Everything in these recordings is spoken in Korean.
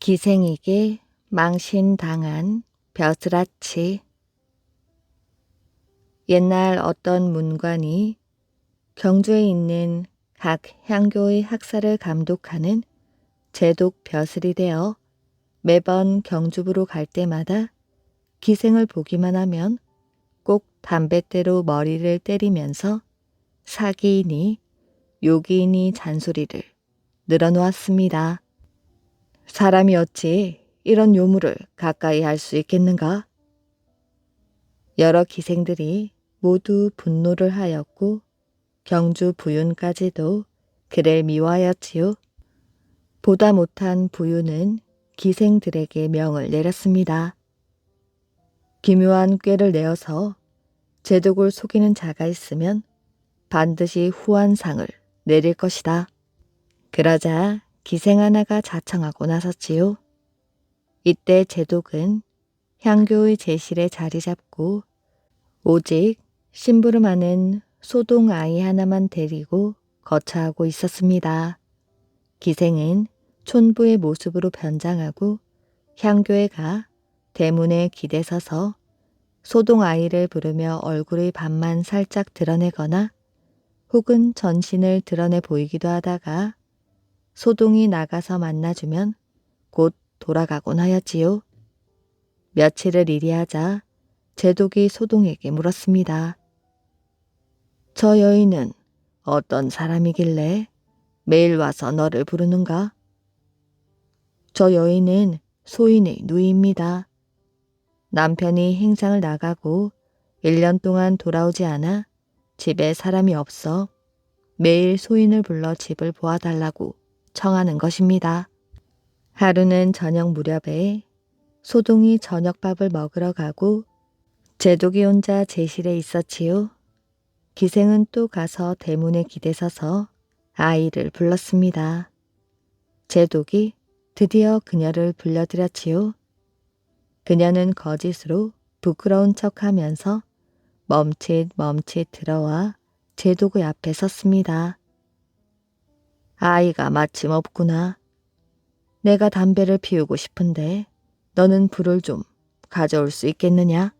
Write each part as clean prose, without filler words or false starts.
기생에게 망신당한 벼슬아치. 옛날 어떤 문관이 경주에 있는 각 향교의 학사를 감독하는 제독 벼슬이 되어 매번 경주부로 갈 때마다 기생을 보기만 하면 꼭 담뱃대로 머리를 때리면서 사기이니 욕이니 잔소리를 늘어놓았습니다. 사람이 어찌 이런 요물을 가까이 할 수 있겠는가? 여러 기생들이 모두 분노를 하였고 경주 부윤까지도 그를 미워하였지요. 보다 못한 부윤은 기생들에게 명을 내렸습니다. 기묘한 꾀를 내어서 제독을 속이는 자가 있으면 반드시 후한상을 내릴 것이다. 그러자 기생 하나가 자청하고 나섰지요. 이때 제독은 향교의 제실에 자리 잡고 오직 심부름하는 소동 아이 하나만 데리고 거처하고 있었습니다. 기생은 촌부의 모습으로 변장하고 향교에 가 대문에 기대 서서 소동 아이를 부르며 얼굴의 반만 살짝 드러내거나 혹은 전신을 드러내 보이기도 하다가 소동이 나가서 만나주면 곧 돌아가곤 하였지요. 며칠을 이리 하자 제독이 소동에게 물었습니다. 저 여인은 어떤 사람이길래 매일 와서 너를 부르는가? 저 여인은 소인의 누이입니다. 남편이 행상을 나가고 1년 동안 돌아오지 않아 집에 사람이 없어 매일 소인을 불러 집을 보아달라고 청하는 것입니다. 하루는 저녁 무렵에 소동이 저녁밥을 먹으러 가고 제독이 혼자 제실에 있었지요. 기생은 또 가서 대문에 기대 서서 아이를 불렀습니다. 제독이 드디어 그녀를 불러들였지요. 그녀는 거짓으로 부끄러운 척하면서 멈칫 들어와 제독의 앞에 섰습니다. 아이가 마침 없구나. 내가 담배를 피우고 싶은데 너는 불을 좀 가져올 수 있겠느냐?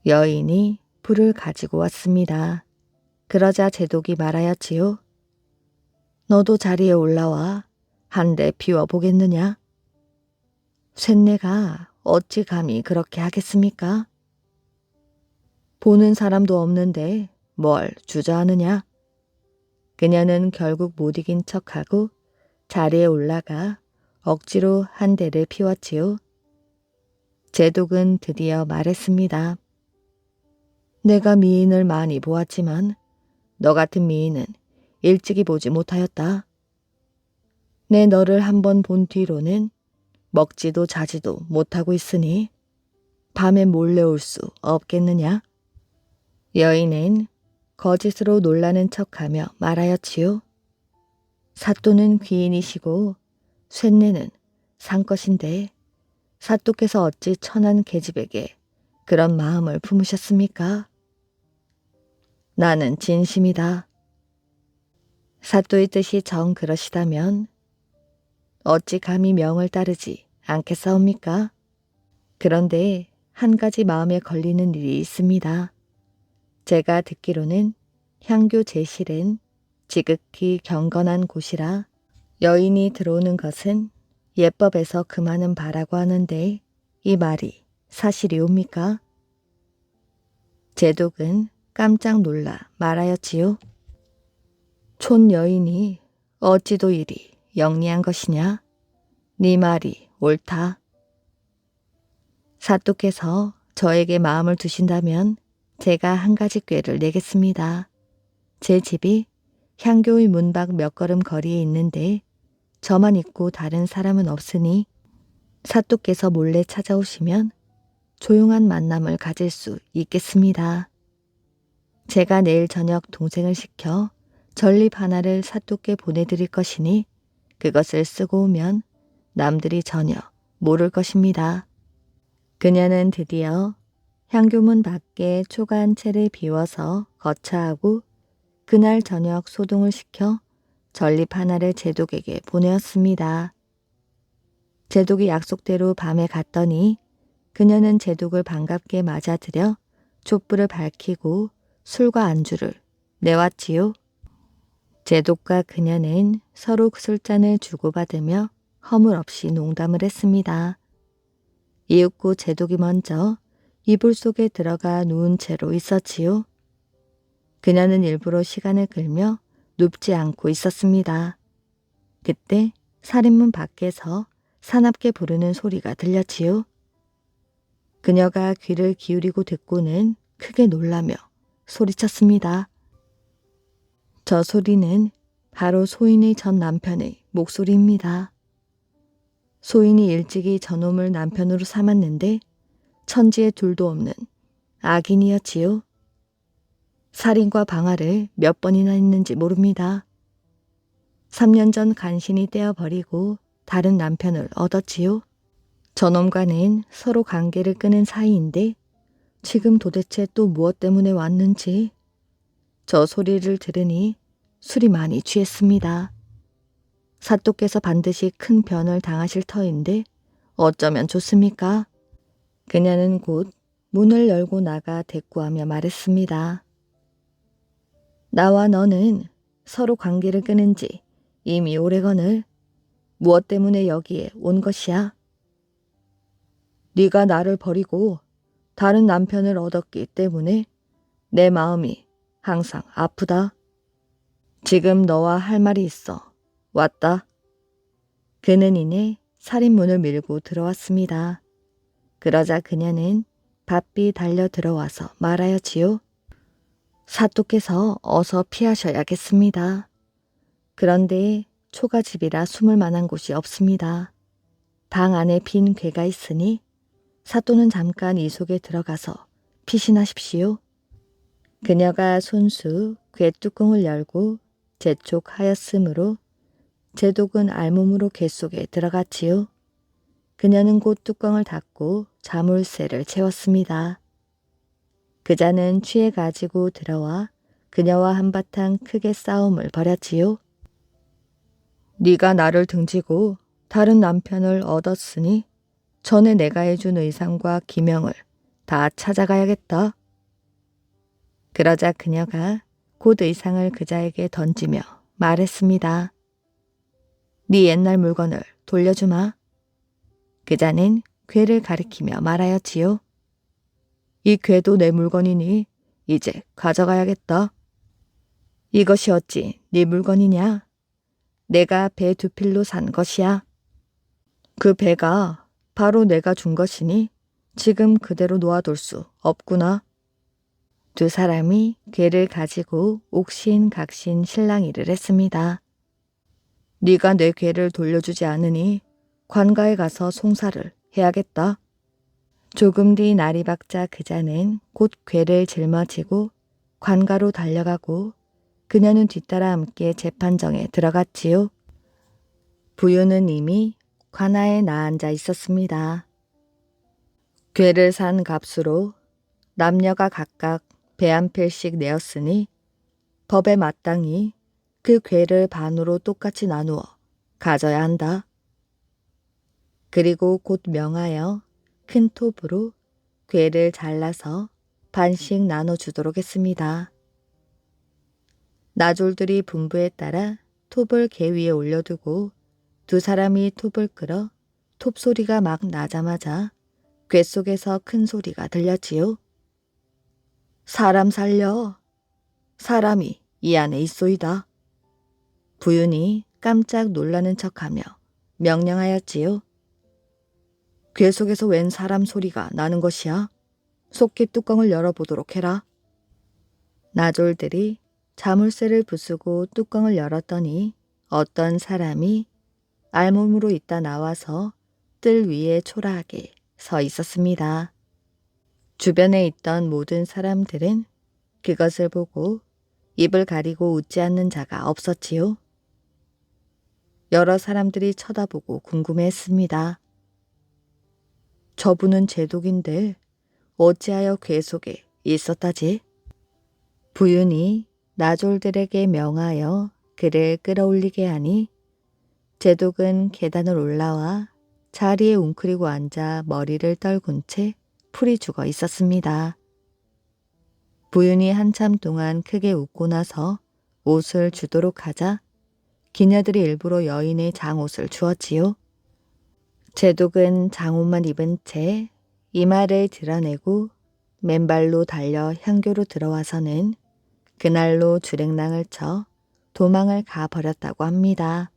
여인이 불을 가지고 왔습니다. 그러자 제독이 말하였지요. 너도 자리에 올라와 한 대 피워보겠느냐? 쇳내가 어찌 감히 그렇게 하겠습니까? 보는 사람도 없는데 뭘 주저하느냐? 그녀는 결국 못 이긴 척하고 자리에 올라가 억지로 한 대를 피웠지요. 제독은 드디어 말했습니다. 내가 미인을 많이 보았지만 너 같은 미인은 일찍이 보지 못하였다. 내 너를 한번 본 뒤로는 먹지도 자지도 못하고 있으니 밤에 몰래 올 수 없겠느냐? 여인은 거짓으로 놀라는 척하며 말하였지요. 사또는 귀인이시고 쇳내는 상것인데 사또께서 어찌 천한 계집에게 그런 마음을 품으셨습니까? 나는 진심이다. 사또의 뜻이 정 그러시다면 어찌 감히 명을 따르지 않겠사옵니까? 그런데 한 가지 마음에 걸리는 일이 있습니다. 제가 듣기로는 향교 제실은 지극히 경건한 곳이라 여인이 들어오는 것은 예법에서 금하는 바라고 하는데 이 말이 사실이옵니까? 제독은 깜짝 놀라 말하였지요. 촌 여인이 어찌도 이리 영리한 것이냐? 네 말이 옳다. 사또께서 저에게 마음을 두신다면 제가 한 가지 꾀를 내겠습니다. 제 집이 향교의 문 밖 몇 걸음 거리에 있는데 저만 있고 다른 사람은 없으니 사또께서 몰래 찾아오시면 조용한 만남을 가질 수 있겠습니다. 제가 내일 저녁 동생을 시켜 전립 하나를 사또께 보내드릴 것이니 그것을 쓰고 오면 남들이 전혀 모를 것입니다. 그녀는 드디어 향교문 밖에 초가 한 채를 비워서 거처하고 그날 저녁 소동을 시켜 전립 하나를 제독에게 보내었습니다. 제독이 약속대로 밤에 갔더니 그녀는 제독을 반갑게 맞아들여 촛불을 밝히고 술과 안주를 내왔지요. 제독과 그녀는 서로 술잔을 주고받으며 허물없이 농담을 했습니다. 이윽고 제독이 먼저 이불 속에 들어가 누운 채로 있었지요. 그녀는 일부러 시간을 끌며 눕지 않고 있었습니다. 그때 살인문 밖에서 사납게 부르는 소리가 들렸지요. 그녀가 귀를 기울이고 듣고는 크게 놀라며 소리쳤습니다. 저 소리는 바로 소인의 전 남편의 목소리입니다. 소인이 일찍이 저놈을 남편으로 삼았는데 천지에 둘도 없는 악인이었지요. 살인과 방화를 몇 번이나 했는지 모릅니다. 3년 전 간신히 떼어버리고 다른 남편을 얻었지요. 저놈과는 서로 관계를 끊은 사이인데 지금 도대체 또 무엇 때문에 왔는지 저 소리를 들으니 술이 많이 취했습니다. 사또께서 반드시 큰 변을 당하실 터인데 어쩌면 좋습니까? 그녀는 곧 문을 열고 나가 대꾸하며 말했습니다. 나와 너는 서로 관계를 끊은 지 이미 오래거늘 무엇 때문에 여기에 온 것이야? 네가 나를 버리고 다른 남편을 얻었기 때문에 내 마음이 항상 아프다. 지금 너와 할 말이 있어. 왔다. 그는 이내 살인문을 밀고 들어왔습니다. 그러자 그녀는 바삐 달려 들어와서 말하였지요. 사또께서 어서 피하셔야겠습니다. 그런데 초가집이라 숨을 만한 곳이 없습니다. 방 안에 빈 궤가 있으니 사또는 잠깐 이 속에 들어가서 피신하십시오. 그녀가 손수 궤 뚜껑을 열고 재촉하였으므로 제독은 알몸으로 궤 속에 들어갔지요. 그녀는 곧 뚜껑을 닫고 자물쇠를 채웠습니다. 그자는 취해 가지고 들어와 그녀와 한바탕 크게 싸움을 벌였지요. 네가 나를 등지고 다른 남편을 얻었으니 전에 내가 해준 의상과 기명을 다 찾아가야겠다. 그러자 그녀가 곧 의상을 그자에게 던지며 말했습니다. 네 옛날 물건을 돌려주마. 그자는 궤를 가리키며 말하였지요. 이 궤도 내 물건이니 이제 가져가야겠다. 이것이 어찌 네 물건이냐? 내가 배 두 필로 산 것이야. 그 배가 바로 내가 준 것이니 지금 그대로 놓아둘 수 없구나. 두 사람이 궤를 가지고 옥신각신 실랑이를 했습니다. 네가 내 궤를 돌려주지 않으니 관가에 가서 송사를 해야겠다. 조금 뒤 날이 밝자 그자는 곧 궤를 짊어지고 관가로 달려가고 그녀는 뒤따라 함께 재판정에 들어갔지요. 부유는 이미 관아에 나앉아 있었습니다. 궤를 산 값으로 남녀가 각각 배 한 필씩 내었으니 법에 마땅히 그 궤를 반으로 똑같이 나누어 가져야 한다. 그리고 곧 명하여 큰 톱으로 궤를 잘라서 반씩 나눠주도록 했습니다. 나졸들이 분부에 따라 톱을 궤 위에 올려두고 두 사람이 톱을 끌어 톱 소리가 막 나자마자 궤 속에서 큰 소리가 들렸지요. 사람 살려. 사람이 이 안에 있소이다. 부윤이 깜짝 놀라는 척하며 명령하였지요. 궤 속에서 웬 사람 소리가 나는 것이야. 속기 뚜껑을 열어보도록 해라. 나졸들이 자물쇠를 부수고 뚜껑을 열었더니 어떤 사람이 알몸으로 있다 나와서 뜰 위에 초라하게 서 있었습니다. 주변에 있던 모든 사람들은 그것을 보고 입을 가리고 웃지 않는 자가 없었지요. 여러 사람들이 쳐다보고 궁금해했습니다. 저분은 제독인데 어찌하여 궤 속에 있었다지? 부윤이 나졸들에게 명하여 그를 끌어올리게 하니 제독은 계단을 올라와 자리에 웅크리고 앉아 머리를 떨군 채 풀이 죽어 있었습니다. 부윤이 한참 동안 크게 웃고 나서 옷을 주도록 하자 기녀들이 일부러 여인의 장옷을 주었지요. 제독은 장옷만 입은 채 이마를 드러내고 맨발로 달려 향교로 들어와서는 그날로 주랭랑을 쳐 도망을 가버렸다고 합니다.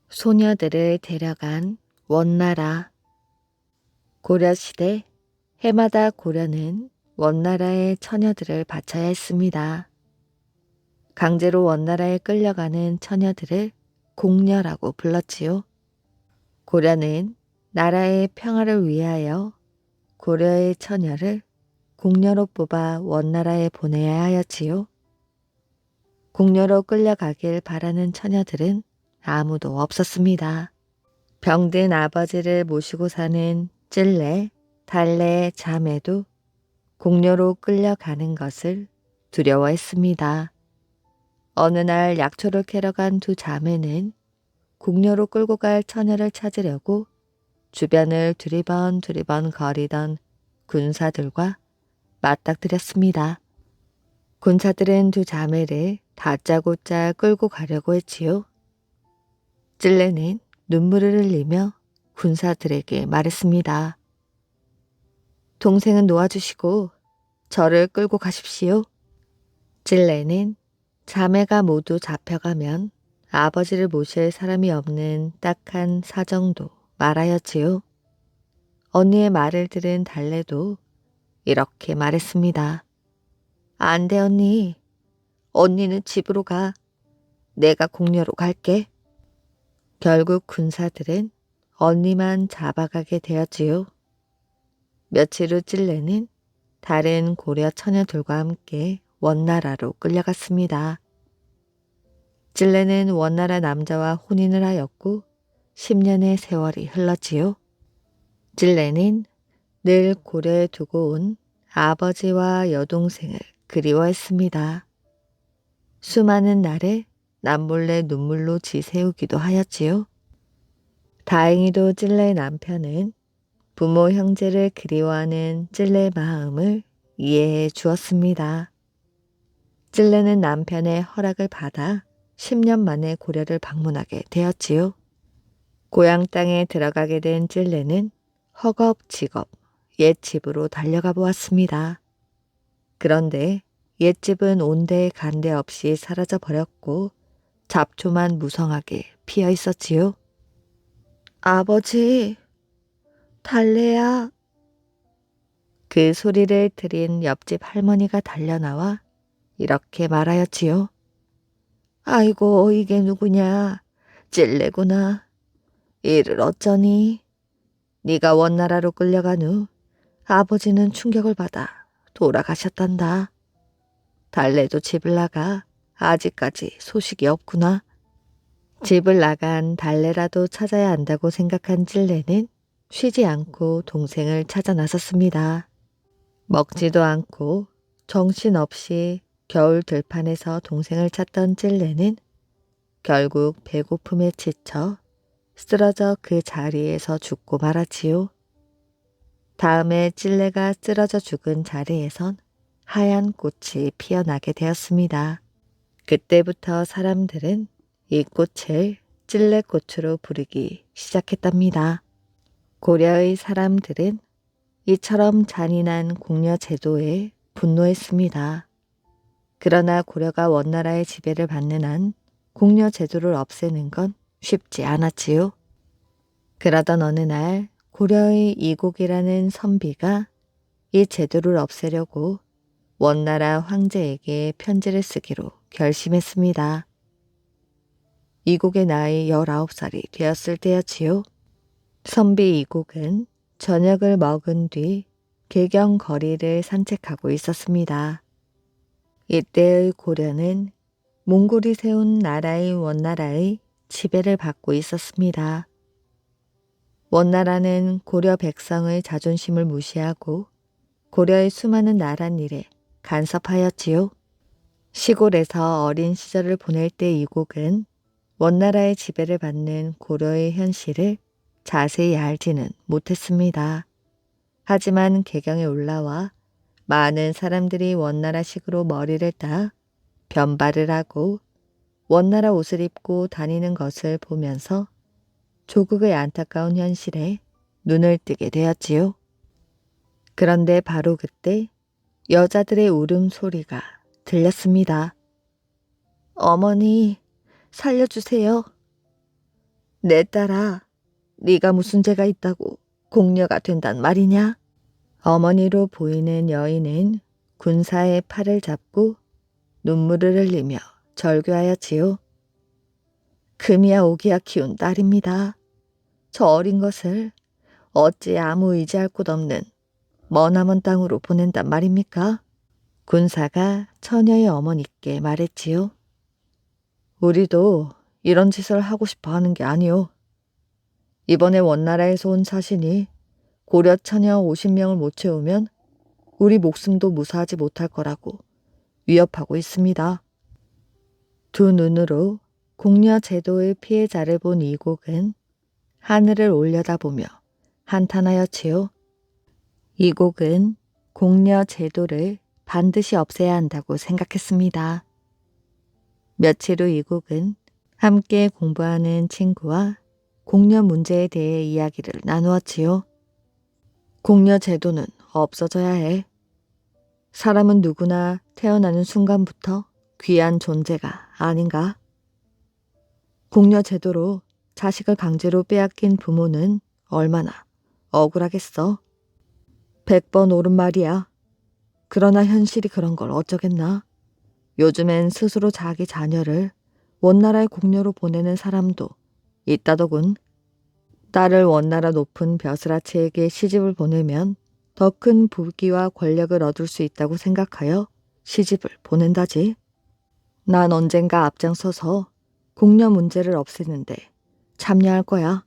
소녀들을 데려간 원나라. 고려시대 해마다 고려는 원나라의 처녀들을 바쳐야 했습니다. 강제로 원나라에 끌려가는 처녀들을 공녀라고 불렀지요. 고려는 나라의 평화를 위하여 고려의 처녀를 공녀로 뽑아 원나라에 보내야 하였지요. 공녀로 끌려가길 바라는 처녀들은 아무도 없었습니다. 병든 아버지를 모시고 사는 찔레, 달래의 자매도 공녀로 끌려가는 것을 두려워했습니다. 어느 날 약초를 캐러 간 두 자매는 공녀로 끌고 갈 처녀를 찾으려고 주변을 두리번 거리던 군사들과 맞닥뜨렸습니다. 군사들은 두 자매를 다짜고짜 끌고 가려고 했지요. 찔레는 눈물을 흘리며 군사들에게 말했습니다. 동생은 놓아주시고 저를 끌고 가십시오. 찔레는 자매가 모두 잡혀가면 아버지를 모실 사람이 없는 딱한 사정도 말하였지요. 언니의 말을 들은 달래도 이렇게 말했습니다. 안 돼 언니. 언니는 집으로 가. 내가 공녀로 갈게. 결국 군사들은 언니만 잡아가게 되었지요. 며칠 후 찔레는 다른 고려 처녀들과 함께 원나라로 끌려갔습니다. 찔레는 원나라 남자와 혼인을 하였고 10년의 세월이 흘렀지요. 찔레는 늘 고려에 두고 온 아버지와 여동생을 그리워했습니다. 수많은 날에 남몰래 눈물로 지새우기도 하였지요. 다행히도 찔레의 남편은 부모 형제를 그리워하는 찔레의 마음을 이해해 주었습니다. 찔레는 남편의 허락을 받아 10년 만에 고려를 방문하게 되었지요. 고향 땅에 들어가게 된 찔레는 허겁지겁 옛 집으로 달려가 보았습니다. 그런데 옛집은 온데 간데 없이 사라져 버렸고 잡초만 무성하게 피어 있었지요. 아버지, 달래야. 그 소리를 들은 옆집 할머니가 달려나와 이렇게 말하였지요. 아이고 이게 누구냐. 찔레구나. 이를 어쩌니. 네가 원나라로 끌려간 후 아버지는 충격을 받아 돌아가셨단다. 달래도 집을 나가 아직까지 소식이 없구나. 집을 나간 달래라도 찾아야 한다고 생각한 찔레는 쉬지 않고 동생을 찾아 나섰습니다. 먹지도 않고 정신없이 겨울 들판에서 동생을 찾던 찔레는 결국 배고픔에 지쳐 쓰러져 그 자리에서 죽고 말았지요. 다음에 찔레가 쓰러져 죽은 자리에선 하얀 꽃이 피어나게 되었습니다. 그때부터 사람들은 이 꽃을 찔레꽃으로 부르기 시작했답니다. 고려의 사람들은 이처럼 잔인한 공려 제도에 분노했습니다. 그러나 고려가 원나라의 지배를 받는 한 공려 제도를 없애는 건 쉽지 않았지요. 그러던 어느 날 고려의 이곡이라는 선비가 이 제도를 없애려고 원나라 황제에게 편지를 쓰기로 결심했습니다. 이곡의 나이 19살이 되었을 때였지요. 선비 이곡은 저녁을 먹은 뒤 개경 거리를 산책하고 있었습니다. 이때의 고려는 몽골이 세운 나라인 원나라의 지배를 받고 있었습니다. 원나라는 고려 백성의 자존심을 무시하고 고려의 수많은 나란 일에 간섭하였지요. 시골에서 어린 시절을 보낼 때 이곡은 원나라의 지배를 받는 고려의 현실을 자세히 알지는 못했습니다. 하지만 개경에 올라와 많은 사람들이 원나라식으로 머리를 따 변발을 하고 원나라 옷을 입고 다니는 것을 보면서 조국의 안타까운 현실에 눈을 뜨게 되었지요. 그런데 바로 그때 여자들의 울음소리가 들렸습니다. 어머니, 살려주세요. 내 딸아, 네가 무슨 죄가 있다고 공녀가 된단 말이냐? 어머니로 보이는 여인은 군사의 팔을 잡고 눈물을 흘리며 절규하였지요. 금이야 오기야 키운 딸입니다. 저 어린 것을 어찌 아무 의지할 곳 없는 머나먼 땅으로 보낸단 말입니까? 군사가 처녀의 어머니께 말했지요. 우리도 이런 짓을 하고 싶어 하는 게 아니오. 이번에 원나라에서 온 사신이 고려 처녀 50명을 못 채우면 우리 목숨도 무사하지 못할 거라고 위협하고 있습니다. 두 눈으로 공녀 제도의 피해자를 본 이곡은 하늘을 올려다보며 한탄하였지요. 이곡은 공녀 제도를 반드시 없애야 한다고 생각했습니다. 며칠 후 이곡은 함께 공부하는 친구와 공녀 문제에 대해 이야기를 나누었지요. 공녀 제도는 없어져야 해. 사람은 누구나 태어나는 순간부터 귀한 존재가 아닌가? 공녀 제도로 자식을 강제로 빼앗긴 부모는 얼마나 억울하겠어. 100번 옳은 말이야. 그러나 현실이 그런 걸 어쩌겠나. 요즘엔 스스로 자기 자녀를 원나라의 공녀로 보내는 사람도 있다더군. 딸을 원나라 높은 벼슬아치에게 시집을 보내면 더 큰 부귀와 권력을 얻을 수 있다고 생각하여 시집을 보낸다지. 난 언젠가 앞장서서 공녀 문제를 없애는데 참여할 거야.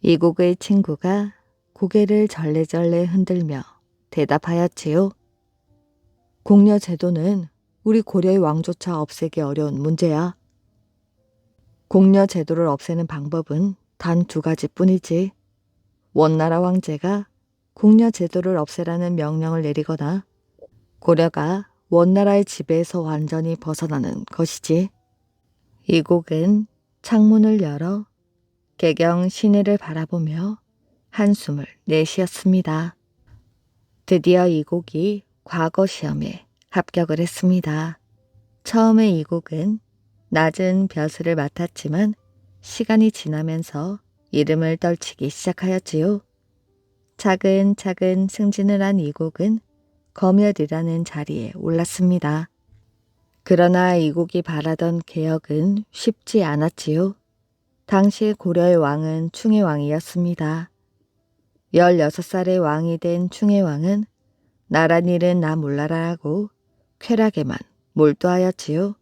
이곡의 친구가 고개를 절레절레 흔들며 대답하였지요. 공녀 제도는 우리 고려의 왕조차 없애기 어려운 문제야. 공녀 제도를 없애는 방법은 단 2가지뿐이지. 원나라 황제가 공녀 제도를 없애라는 명령을 내리거나 고려가 원나라의 지배에서 완전히 벗어나는 것이지. 이곡은 창문을 열어 개경 시내를 바라보며 한숨을 내쉬었습니다. 드디어 이곡이 과거 시험에 합격을 했습니다. 처음에 이곡은 낮은 벼슬을 맡았지만 시간이 지나면서 이름을 떨치기 시작하였지요. 차근차근 승진을 한 이곡은 검열이라는 자리에 올랐습니다. 그러나 이곡이 바라던 개혁은 쉽지 않았지요. 당시 고려의 왕은 충혜왕이었습니다. 16살의 왕이 된 충혜왕은 나란 일은 나 몰라라라고 쾌락에만 몰두하였지요.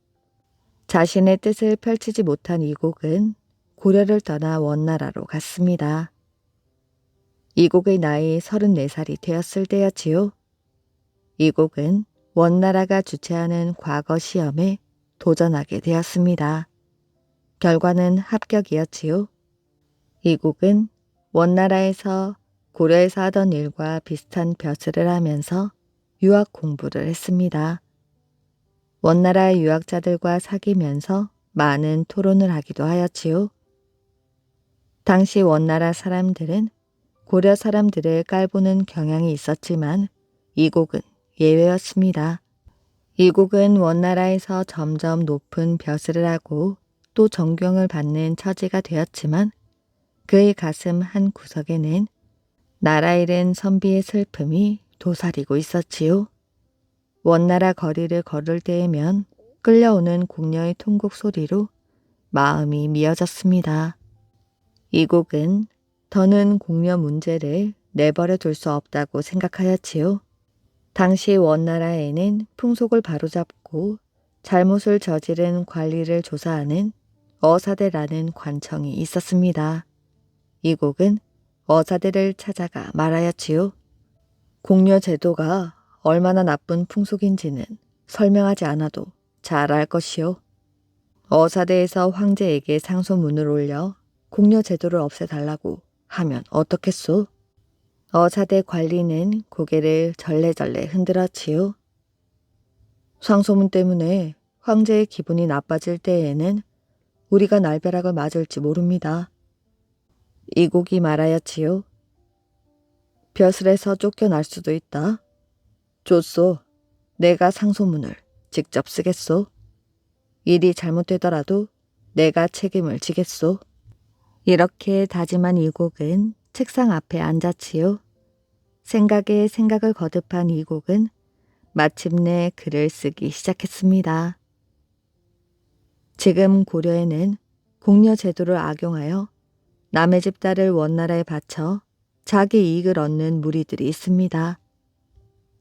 자신의 뜻을 펼치지 못한 이곡은 고려를 떠나 원나라로 갔습니다. 이곡의 나이 34살이 되었을 때였지요. 이곡은 원나라가 주최하는 과거 시험에 도전하게 되었습니다. 결과는 합격이었지요. 이곡은 원나라에서 고려에서 하던 일과 비슷한 벼슬을 하면서 유학 공부를 했습니다. 원나라 유학자들과 사귀면서 많은 토론을 하기도 하였지요. 당시 원나라 사람들은 고려 사람들을 깔보는 경향이 있었지만 이곡은 예외였습니다. 이곡은 원나라에서 점점 높은 벼슬을 하고 또 존경을 받는 처지가 되었지만 그의 가슴 한 구석에는 나라 잃은 선비의 슬픔이 도사리고 있었지요. 원나라 거리를 걸을 때에면 끌려오는 공녀의 통곡 소리로 마음이 미어졌습니다. 이곡은 더는 공녀 문제를 내버려 둘 수 없다고 생각하였지요. 당시 원나라에는 풍속을 바로잡고 잘못을 저지른 관리를 조사하는 어사대라는 관청이 있었습니다. 이곡은 어사대를 찾아가 말하였지요. 공녀 제도가 얼마나 나쁜 풍속인지는 설명하지 않아도 잘 알 것이요. 어사대에서 황제에게 상소문을 올려 공려 제도를 없애달라고 하면 어떻겠소? 어사대 관리는 고개를 절레절레 흔들었지요. 상소문 때문에 황제의 기분이 나빠질 때에는 우리가 날벼락을 맞을지 모릅니다. 이곡이 말하였지요. 벼슬에서 쫓겨날 수도 있다. 좋소. 내가 상소문을 직접 쓰겠소. 일이 잘못되더라도 내가 책임을 지겠소. 이렇게 다짐한 이곡은 책상 앞에 앉았지요. 생각에 생각을 거듭한 이곡은 마침내 글을 쓰기 시작했습니다. 지금 고려에는 공려 제도를 악용하여 남의 집 딸을 원나라에 바쳐 자기 이익을 얻는 무리들이 있습니다.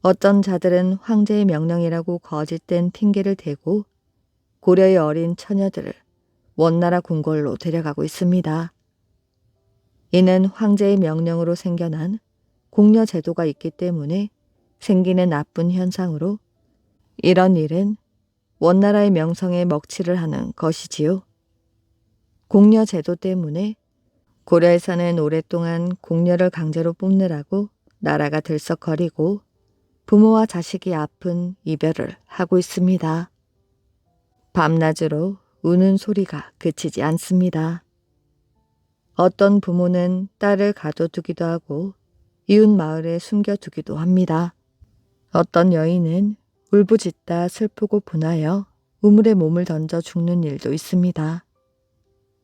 어떤 자들은 황제의 명령이라고 거짓된 핑계를 대고 고려의 어린 처녀들을 원나라 궁궐로 데려가고 있습니다. 이는 황제의 명령으로 생겨난 공려 제도가 있기 때문에 생기는 나쁜 현상으로 이런 일은 원나라의 명성에 먹칠을 하는 것이지요. 공려 제도 때문에 고려에서는 오랫동안 공려를 강제로 뽑느라고 나라가 들썩거리고 부모와 자식이 아픈 이별을 하고 있습니다. 밤낮으로 우는 소리가 그치지 않습니다. 어떤 부모는 딸을 가둬두기도 하고 이웃 마을에 숨겨두기도 합니다. 어떤 여인은 울부짖다 슬프고 분하여 우물에 몸을 던져 죽는 일도 있습니다.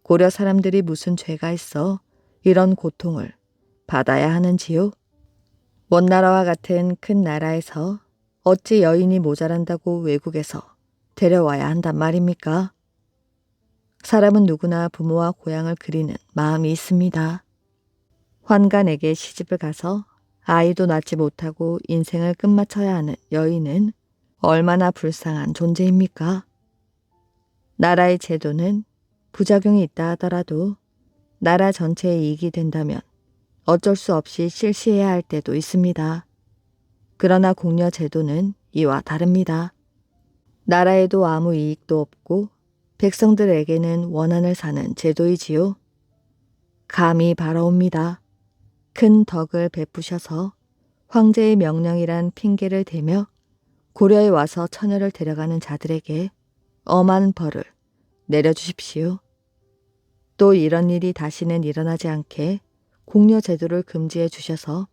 고려 사람들이 무슨 죄가 있어 이런 고통을 받아야 하는지요? 원나라와 같은 큰 나라에서 어찌 여인이 모자란다고 외국에서 데려와야 한단 말입니까? 사람은 누구나 부모와 고향을 그리는 마음이 있습니다. 환관에게 시집을 가서 아이도 낳지 못하고 인생을 끝마쳐야 하는 여인은 얼마나 불쌍한 존재입니까? 나라의 제도는 부작용이 있다 하더라도 나라 전체에 이익이 된다면 어쩔 수 없이 실시해야 할 때도 있습니다. 그러나 공려 제도는 이와 다릅니다. 나라에도 아무 이익도 없고 백성들에게는 원한을 사는 제도이지요. 감히 바라옵니다. 큰 덕을 베푸셔서 황제의 명령이란 핑계를 대며 고려에 와서 처녀를 데려가는 자들에게 엄한 벌을 내려주십시오. 또 이런 일이 다시는 일어나지 않게 공려 제도를 금지해 주셔서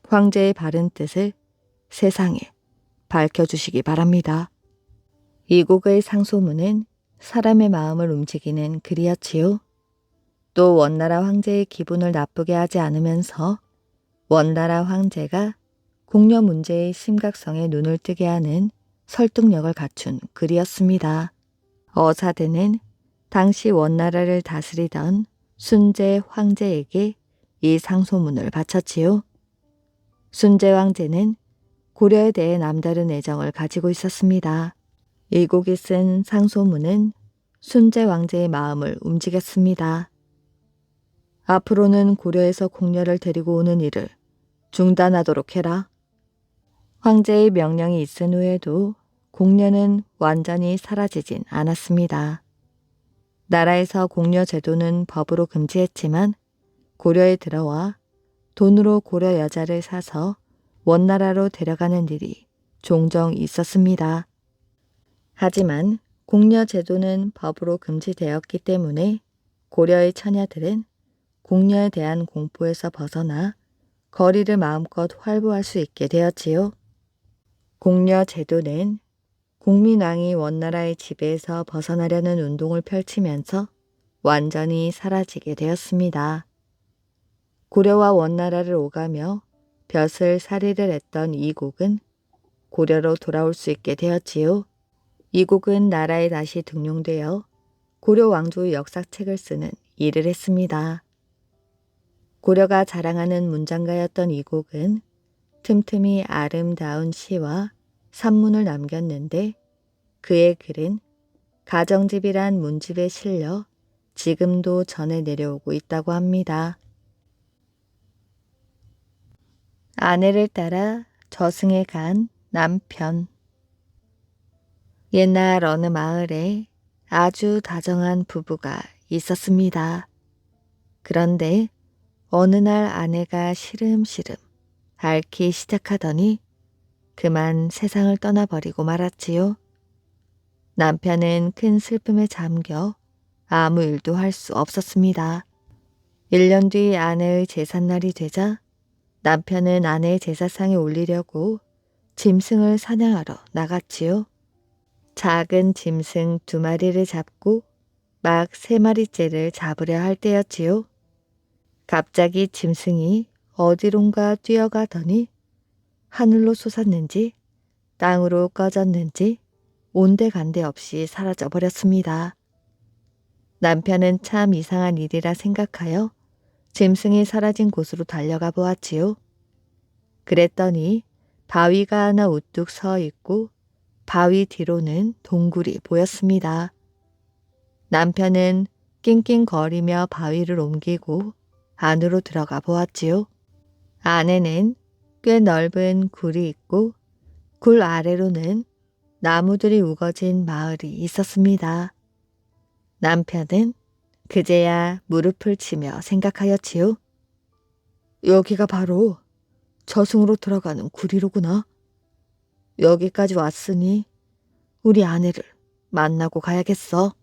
황제의 바른 뜻을 세상에 밝혀주시기 바랍니다. 이곡의 상소문은 사람의 마음을 움직이는 글이었지요. 또 원나라 황제의 기분을 나쁘게 하지 않으면서 원나라 황제가 공려 문제의 심각성에 눈을 뜨게 하는 설득력을 갖춘 글이었습니다. 어사대는 당시 원나라를 다스리던 순제 황제에게 이 상소문을 바쳤지요. 순제 황제는 고려에 대해 남다른 애정을 가지고 있었습니다. 이곡이 쓴 상소문은 순제 왕제의 마음을 움직였습니다. 앞으로는 고려에서 공려를 데리고 오는 일을 중단하도록 해라. 황제의 명령이 있은 후에도 공려는 완전히 사라지진 않았습니다. 나라에서 공려 제도는 법으로 금지했지만 고려에 들어와 돈으로 고려 여자를 사서 원나라로 데려가는 일이 종종 있었습니다. 하지만 공려 제도는 법으로 금지되었기 때문에 고려의 처녀들은 공려에 대한 공포에서 벗어나 거리를 마음껏 활보할 수 있게 되었지요. 공려 제도는 국민왕이 원나라의 지배에서 벗어나려는 운동을 펼치면서 완전히 사라지게 되었습니다. 고려와 원나라를 오가며 벼슬 살이를 했던 이곡은 고려로 돌아올 수 있게 되었지요. 이곡은 나라에 다시 등용되어 고려 왕조의 역사책을 쓰는 일을 했습니다. 고려가 자랑하는 문장가였던 이곡은 틈틈이 아름다운 시와 산문을 남겼는데 그의 글은 가정집이란 문집에 실려 지금도 전해 내려오고 있다고 합니다. 아내를 따라 저승에 간 남편. 옛날 어느 마을에 아주 다정한 부부가 있었습니다. 그런데 어느 날 아내가 시름시름 앓기 시작하더니 그만 세상을 떠나버리고 말았지요. 남편은 큰 슬픔에 잠겨 아무 일도 할 수 없었습니다. 1년 뒤 아내의 제삿날이 되자 남편은 아내의 제사상에 올리려고 짐승을 사냥하러 나갔지요. 작은 짐승 2마리를 잡고 막 3마리째를 잡으려 할 때였지요. 갑자기 짐승이 어디론가 뛰어가더니 하늘로 솟았는지 땅으로 꺼졌는지 온데간데 없이 사라져버렸습니다. 남편은 참 이상한 일이라 생각하여 짐승이 사라진 곳으로 달려가 보았지요. 그랬더니 바위가 하나 우뚝 서 있고 바위 뒤로는 동굴이 보였습니다. 남편은 낑낑거리며 바위를 옮기고 안으로 들어가 보았지요. 안에는 꽤 넓은 굴이 있고 굴 아래로는 나무들이 우거진 마을이 있었습니다. 남편은 그제야 무릎을 치며 생각하였지요. 여기가 바로 저승으로 들어가는 구리로구나. 여기까지 왔으니 우리 아내를 만나고 가야겠어.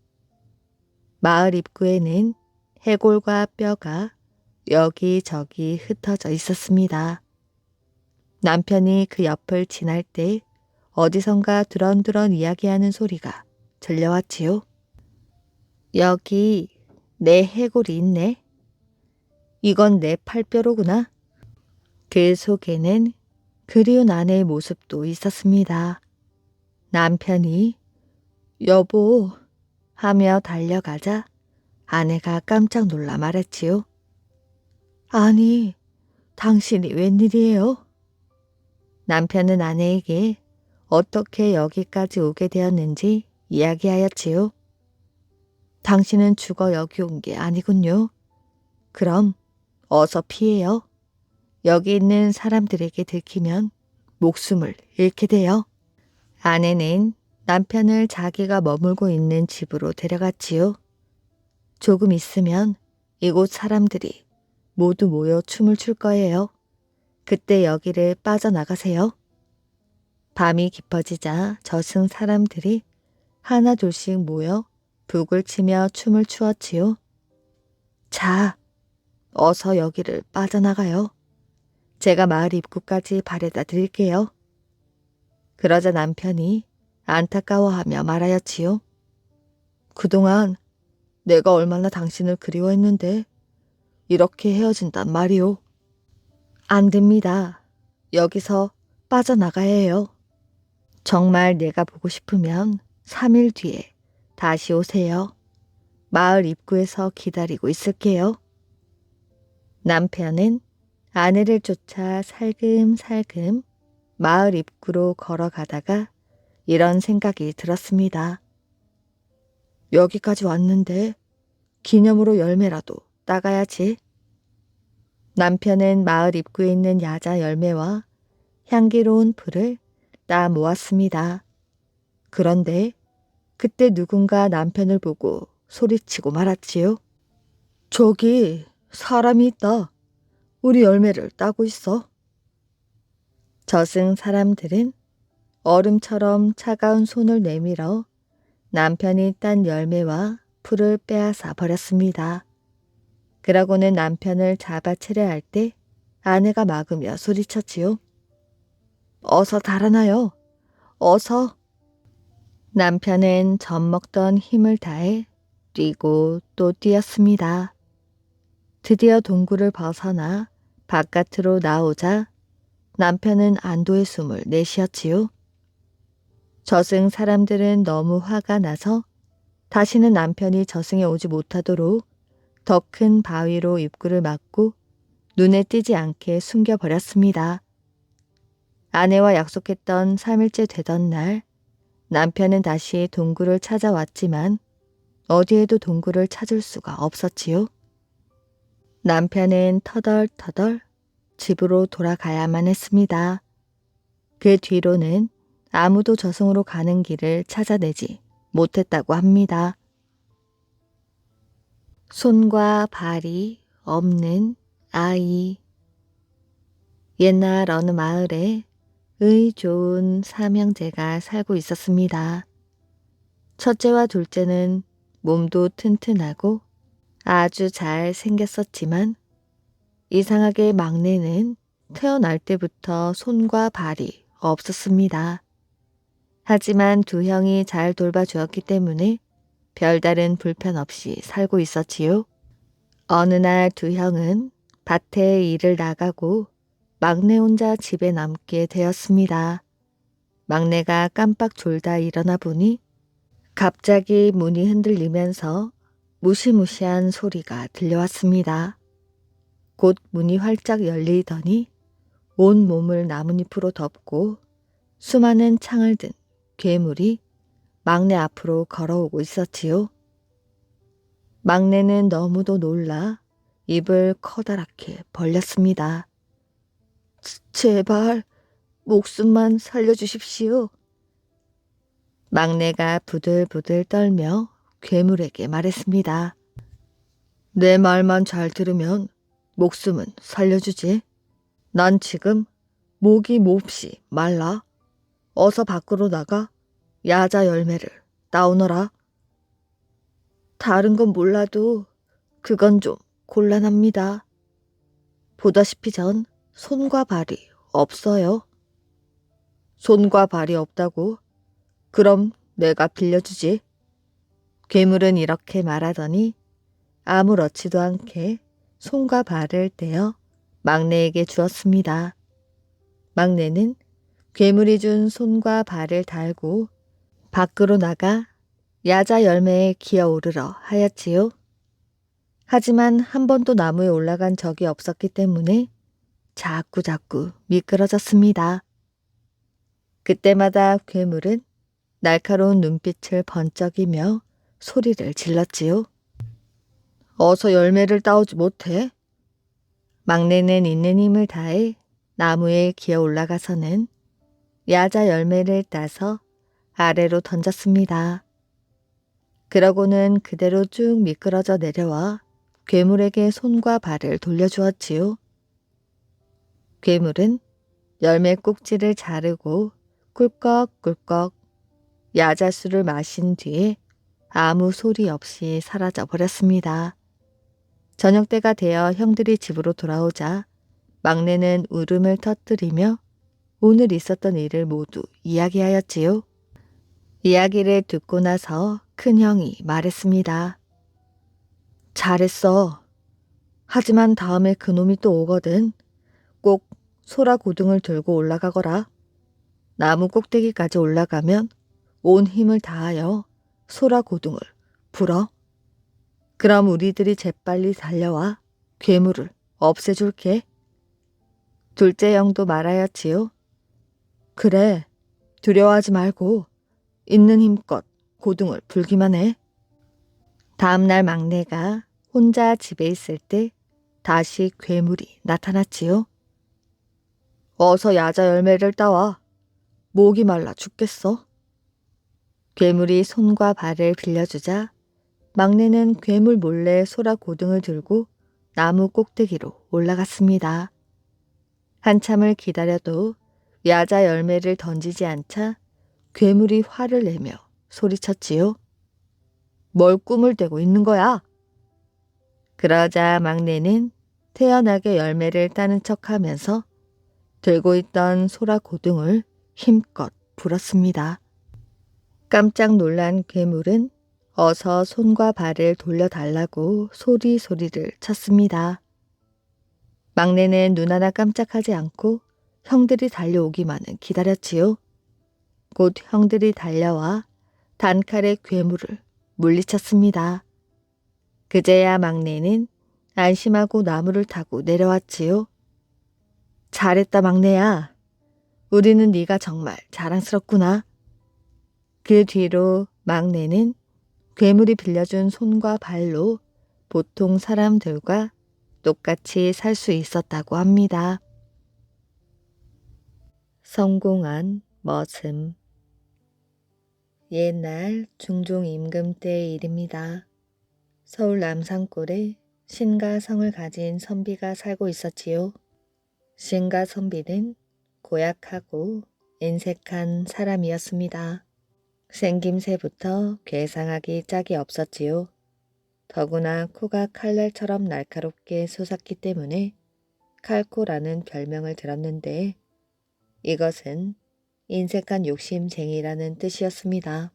마을 입구에는 해골과 뼈가 여기저기 흩어져 있었습니다. 남편이 그 옆을 지날 때 어디선가 두런두런 이야기하는 소리가 들려왔지요. 여기 내 해골이 있네. 이건 내 팔뼈로구나. 그 속에는 그리운 아내의 모습도 있었습니다. 남편이 여보 하며 달려가자 아내가 깜짝 놀라 말했지요. 아니, 당신이 웬일이에요? 남편은 아내에게 어떻게 여기까지 오게 되었는지 이야기하였지요. 당신은 죽어 여기 온 게 아니군요. 그럼 어서 피해요. 여기 있는 사람들에게 들키면 목숨을 잃게 돼요. 아내는 남편을 자기가 머물고 있는 집으로 데려갔지요. 조금 있으면 이곳 사람들이 모두 모여 춤을 출 거예요. 그때 여기를 빠져나가세요. 밤이 깊어지자 저승 사람들이 하나 둘씩 모여 북을 치며 춤을 추었지요. 자, 어서 여기를 빠져나가요. 제가 마을 입구까지 바래다 드릴게요. 그러자 남편이 안타까워하며 말하였지요. 그동안 내가 얼마나 당신을 그리워했는데 이렇게 헤어진단 말이오. 안 됩니다. 여기서 빠져나가야 해요. 정말 내가 보고 싶으면 3일 뒤에 다시 오세요. 마을 입구에서 기다리고 있을게요. 남편은 아내를 쫓아 살금살금 마을 입구로 걸어가다가 이런 생각이 들었습니다. 여기까지 왔는데 기념으로 열매라도 따가야지. 남편은 마을 입구에 있는 야자 열매와 향기로운 풀을 따 모았습니다. 그런데 그때 누군가 남편을 보고 소리치고 말았지요. 저기 사람이 있다. 우리 열매를 따고 있어. 저승 사람들은 얼음처럼 차가운 손을 내밀어 남편이 딴 열매와 풀을 빼앗아 버렸습니다. 그러고는 남편을 잡아채려 할 때 아내가 막으며 소리쳤지요. 어서 달아나요. 어서. 남편은 젖먹던 힘을 다해 뛰고 또 뛰었습니다. 드디어 동굴을 벗어나 바깥으로 나오자 남편은 안도의 숨을 내쉬었지요. 저승 사람들은 너무 화가 나서 다시는 남편이 저승에 오지 못하도록 더 큰 바위로 입구를 막고 눈에 띄지 않게 숨겨버렸습니다. 아내와 약속했던 3일째 되던 날 남편은 다시 동굴을 찾아왔지만 어디에도 동굴을 찾을 수가 없었지요. 남편은 터덜터덜 집으로 돌아가야만 했습니다. 그 뒤로는 아무도 저승으로 가는 길을 찾아내지 못했다고 합니다. 손과 발이 없는 아이. 옛날 어느 마을에 의 좋은 삼형제가 살고 있었습니다. 첫째와 둘째는 몸도 튼튼하고 아주 잘 생겼었지만 이상하게 막내는 태어날 때부터 손과 발이 없었습니다. 하지만 두 형이 잘 돌봐주었기 때문에 별다른 불편 없이 살고 있었지요. 어느 날 두 형은 밭에 일을 나가고 막내 혼자 집에 남게 되었습니다. 막내가 깜빡 졸다 일어나 보니 갑자기 문이 흔들리면서 무시무시한 소리가 들려왔습니다. 곧 문이 활짝 열리더니 온 몸을 나뭇잎으로 덮고 수많은 창을 든 괴물이 막내 앞으로 걸어오고 있었지요. 막내는 너무도 놀라 입을 커다랗게 벌렸습니다. 제발 목숨만 살려주십시오. 막내가 부들부들 떨며 괴물에게 말했습니다. 내 말만 잘 들으면 목숨은 살려주지. 난 지금 목이 몹시 말라. 어서 밖으로 나가 야자 열매를 따오너라. 다른 건 몰라도 그건 좀 곤란합니다. 보다시피 전 손과 발이 없어요. 손과 발이 없다고? 그럼 내가 빌려주지. 괴물은 이렇게 말하더니 아무렇지도 않게 손과 발을 떼어 막내에게 주었습니다. 막내는 괴물이 준 손과 발을 달고 밖으로 나가 야자 열매에 기어오르러 하였지요. 하지만 한 번도 나무에 올라간 적이 없었기 때문에 자꾸 미끄러졌습니다. 그때마다 괴물은 날카로운 눈빛을 번쩍이며 소리를 질렀지요. 어서 열매를 따오지 못해? 막내는 있는 힘을 다해 나무에 기어 올라가서는 야자 열매를 따서 아래로 던졌습니다. 그러고는 그대로 쭉 미끄러져 내려와 괴물에게 손과 발을 돌려주었지요. 괴물은 열매 꼭지를 자르고 꿀꺽꿀꺽 야자수를 마신 뒤에 아무 소리 없이 사라져 버렸습니다. 저녁 때가 되어 형들이 집으로 돌아오자 막내는 울음을 터뜨리며 오늘 있었던 일을 모두 이야기하였지요. 이야기를 듣고 나서 큰형이 말했습니다. 잘했어. 하지만 다음에 그놈이 또 오거든. 꼭 소라 고등을 들고 올라가거라. 나무 꼭대기까지 올라가면 온 힘을 다하여 소라 고등을 불어. 그럼 우리들이 재빨리 달려와 괴물을 없애줄게. 둘째 형도 말하였지요. 그래, 두려워하지 말고 있는 힘껏 고등을 불기만 해. 다음날 막내가 혼자 집에 있을 때 다시 괴물이 나타났지요. 어서 야자 열매를 따와. 목이 말라 죽겠어. 괴물이 손과 발을 빌려주자 막내는 괴물 몰래 소라 고등을 들고 나무 꼭대기로 올라갔습니다. 한참을 기다려도 야자 열매를 던지지 않자 괴물이 화를 내며 소리쳤지요. 뭘 꿈을 대고 있는 거야? 그러자 막내는 태연하게 열매를 따는 척하면서 들고 있던 소라 고등을 힘껏 불었습니다. 깜짝 놀란 괴물은 어서 손과 발을 돌려달라고 소리를 쳤습니다. 막내는 눈 하나 깜짝하지 않고 형들이 달려오기만을 기다렸지요. 곧 형들이 달려와 단칼에 괴물을 물리쳤습니다. 그제야 막내는 안심하고 나무를 타고 내려왔지요. 잘했다 막내야. 우리는 네가 정말 자랑스럽구나. 그 뒤로 막내는 괴물이 빌려준 손과 발로 보통 사람들과 똑같이 살 수 있었다고 합니다. 성공한 머슴. 옛날 중종 임금 때의 일입니다. 서울 남산골에 신과 성을 가진 선비가 살고 있었지요. 신과 선비는 고약하고 인색한 사람이었습니다. 생김새부터 괴상하기 짝이 없었지요. 더구나 코가 칼날처럼 날카롭게 솟았기 때문에 칼코라는 별명을 들었는데 이것은 인색한 욕심쟁이라는 뜻이었습니다.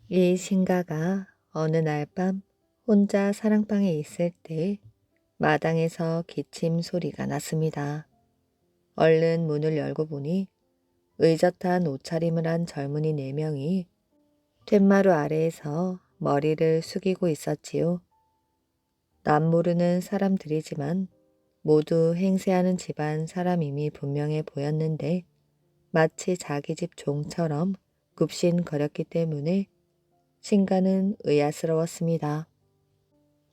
이 신가가 어느 날 밤 혼자 사랑방에 있을 때 마당에서 기침 소리가 났습니다. 얼른 문을 열고 보니 의젓한 옷차림을 한 젊은이 4명이 툇마루 아래에서 머리를 숙이고 있었지요. 남모르는 사람들이지만 모두 행세하는 집안 사람임이 분명해 보였는데 마치 자기 집 종처럼 굽신거렸기 때문에 신가는 의아스러웠습니다.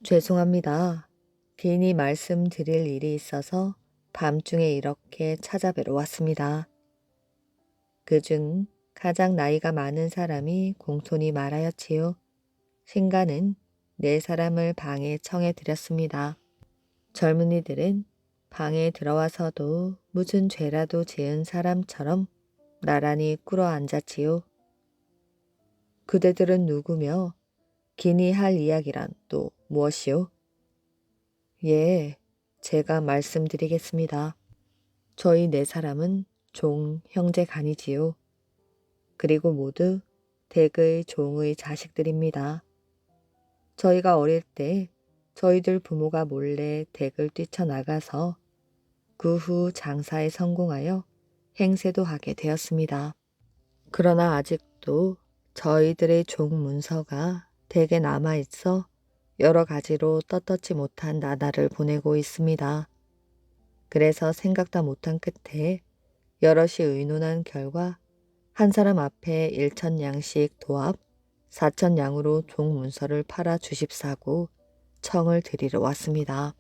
죄송합니다. 괜히 말씀드릴 일이 있어서 밤중에 이렇게 찾아뵈러 왔습니다. 그중 가장 나이가 많은 사람이 공손히 말하였지요. 신가는 4사람을 방에 청해드렸습니다. 젊은이들은 방에 들어와서도 무슨 죄라도 지은 사람처럼 나란히 꿇어 앉았지요. 그대들은 누구며 기니 할 이야기란 또 무엇이요? 예, 제가 말씀드리겠습니다. 저희 4사람은 종 형제 간이지요. 그리고 모두 댁의 종의 자식들입니다. 저희가 어릴 때 저희들 부모가 몰래 댁을 뛰쳐나가서 그 후 장사에 성공하여 행세도 하게 되었습니다. 그러나 아직도 저희들의 종 문서가 댁에 남아있어 여러 가지로 떳떳지 못한 나날을 보내고 있습니다. 그래서 생각다 못한 끝에 여럿이 의논한 결과 한 사람 앞에 1,000냥씩 도합 4,000냥으로 종 문서를 팔아 주십사고 청을 드리러 왔습니다.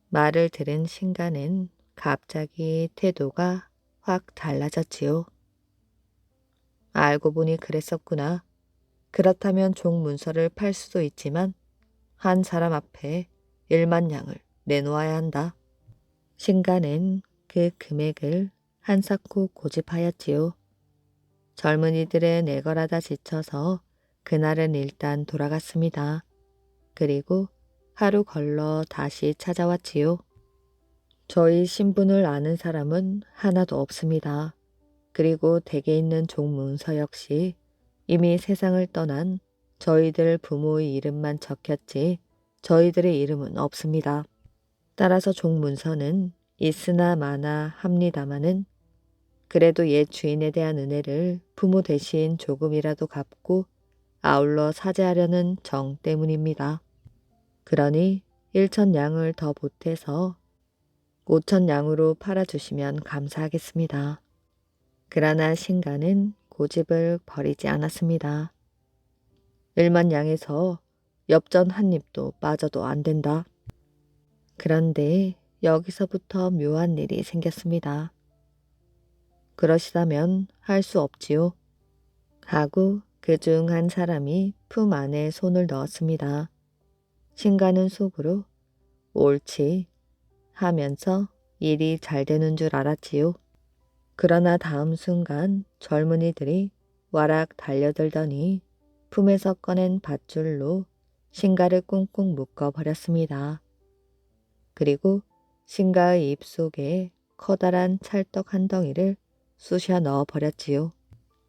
말을 들은 신가는 갑자기 태도가 확 달라졌지요. 알고 보니 그랬었구나. 그렇다면 종 문서를 팔 수도 있지만 한 사람 앞에 10,000냥을 내놓아야 한다. 신가는 그 금액을 한사코 고집하였지요. 젊은이들의 내걸하다 지쳐서 그날은 일단 돌아갔습니다. 그리고 하루 걸러 다시 찾아왔지요. 저희 신분을 아는 사람은 하나도 없습니다. 그리고 댁에 있는 종문서 역시 이미 세상을 떠난 저희들 부모의 이름만 적혔지 저희들의 이름은 없습니다. 따라서 종문서는 있으나 마나 합니다마는 그래도 옛 주인에 대한 은혜를 부모 대신 조금이라도 갚고 아울러 사죄하려는 정 때문입니다. 그러니 1,000냥을 더 보태서 5,000냥으로 팔아주시면 감사하겠습니다. 그러나 신가는 고집을 버리지 않았습니다. 10,000냥에서 엽전 한 입도 빠져도 안 된다. 그런데 여기서부터 묘한 일이 생겼습니다. 그러시다면 할 수 없지요. 하고 그중 한 사람이 품 안에 손을 넣었습니다. 신가는 속으로 옳지 하면서 일이 잘 되는 줄 알았지요. 그러나 다음 순간 젊은이들이 와락 달려들더니 품에서 꺼낸 밧줄로 신가를 꽁꽁 묶어버렸습니다. 그리고 신가의 입속에 커다란 찰떡 한 덩이를 쑤셔 넣어버렸지요.